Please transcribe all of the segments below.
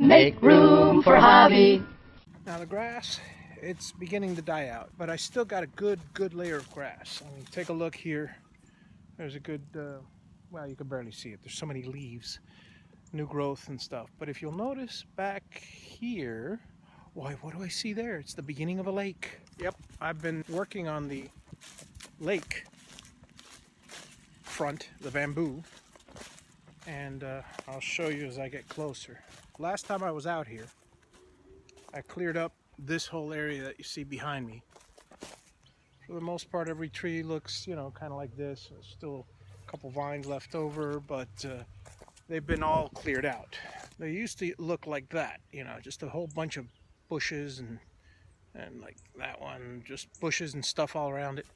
Make room for Javi. Now the grass, it's beginning to die out, but I still got a good layer of grass. I mean, take a look here. There's a good, well, you can barely see it. There's so many leaves, new growth and stuff. But if you'll notice back here, why, what do I see there? It's the beginning of a lake. Yep, I've been working on the lake front, the bamboo, and I'll show you as I get closer. Last time I was out here, I cleared up this whole area that you see behind me. For the most part, every tree looks, you know, kind of like this. There's still a couple vines left over, but they've been all cleared out. They used to look like that, you know, just a whole bunch of bushes and like that one, just bushes and stuff all around it.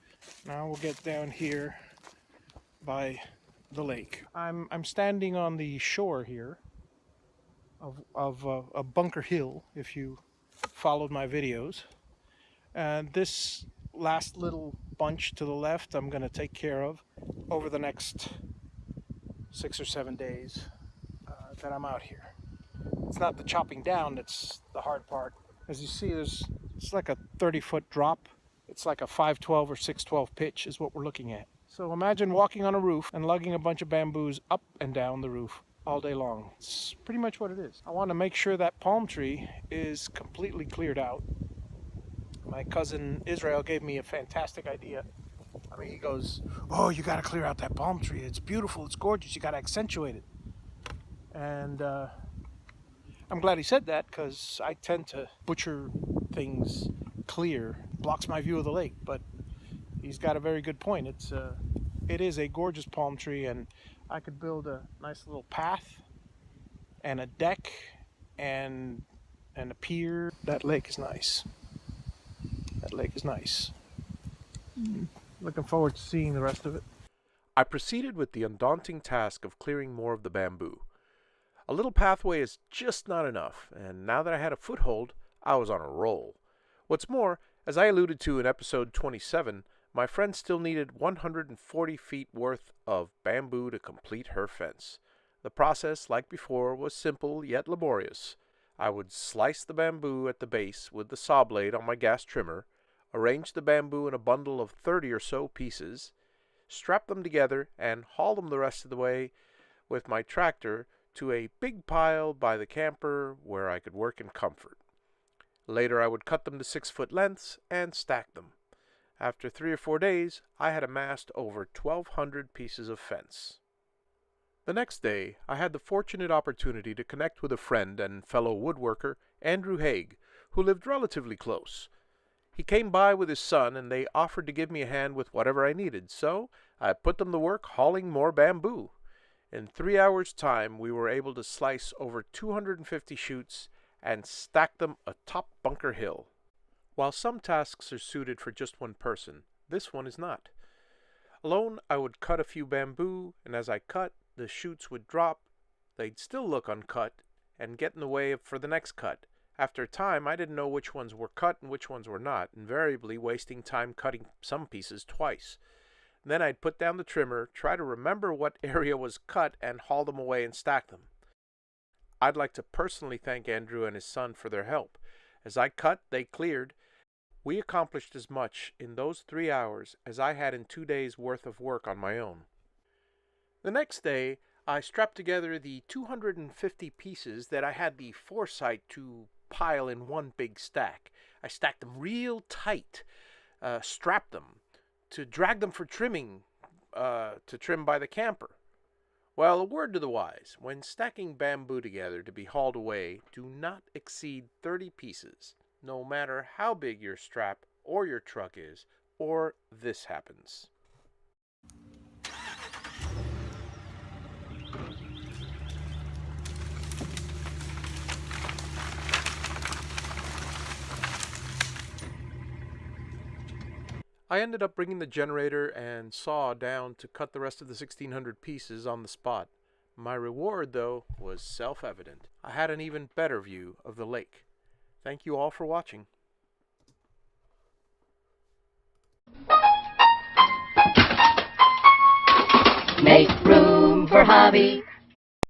Now we'll get down here by the lake. I'm standing on the shore here of a Bunker Hill, if you followed my videos. And this last little bunch to the left I'm going to take care of over the next 6 or 7 days that I'm out here. It's not the chopping down that's the hard part. As you see, it's like a 30-foot drop. It's like a 512 or 612 pitch is what we're looking at. So imagine walking on a roof and lugging a bunch of bamboos up and down the roof all day long. It's pretty much what it is. I want to make sure that palm tree is completely cleared out. My cousin Israel gave me a fantastic idea. I mean, he goes, "Oh, you got to clear out that palm tree. It's beautiful. It's gorgeous. You got to accentuate it." And I'm glad he said that, because I tend to butcher things clear. Blocks my view of the lake. But he's got a very good point. It is a gorgeous palm tree, and I could build a nice little path and a deck and a pier. That lake is nice. That lake is nice. Looking forward to seeing the rest of it. I proceeded with the undaunting task of clearing more of the bamboo. A little pathway is just not enough, and now that I had a foothold, I was on a roll. What's more, as I alluded to in episode 27, my friend still needed 140 feet worth of bamboo to complete her fence. The process, like before, was simple yet laborious. I would slice the bamboo at the base with the saw blade on my gas trimmer, arrange the bamboo in a bundle of 30 or so pieces, strap them together, and haul them the rest of the way with my tractor to a big pile by the camper where I could work in comfort. Later I would cut them to 6-foot lengths and stack them. After 3 or 4 days, I had amassed over 1,200 pieces of fence. The next day, I had the fortunate opportunity to connect with a friend and fellow woodworker, Andrew Haig, who lived relatively close. He came by with his son, and they offered to give me a hand with whatever I needed, so I put them to work hauling more bamboo. In 3 hours' time, we were able to slice over 250 shoots and stack them atop Bunker Hill. While some tasks are suited for just one person, this one is not. Alone, I would cut a few bamboo, and as I cut, the shoots would drop. They'd still look uncut and get in the way for the next cut. After a time, I didn't know which ones were cut and which ones were not, invariably wasting time cutting some pieces twice. Then I'd put down the trimmer, try to remember what area was cut, and haul them away and stack them. I'd like to personally thank Andrew and his son for their help. As I cut, they cleared. We accomplished as much in those 3 hours as I had in 2 days' worth of work on my own. The next day, I strapped together the 250 pieces that I had the foresight to pile in one big stack. I stacked them real tight, strapped them to drag them for trimming, to trim by the camper. Well, a word to the wise, when stacking bamboo together to be hauled away, do not exceed 30 pieces, no matter how big your strap or your truck is, or this happens. I ended up bringing the generator and saw down to cut the rest of the 1,600 pieces on the spot. My reward, though, was self-evident. I had an even better view of the lake. Thank you all for watching. Make room for Javi.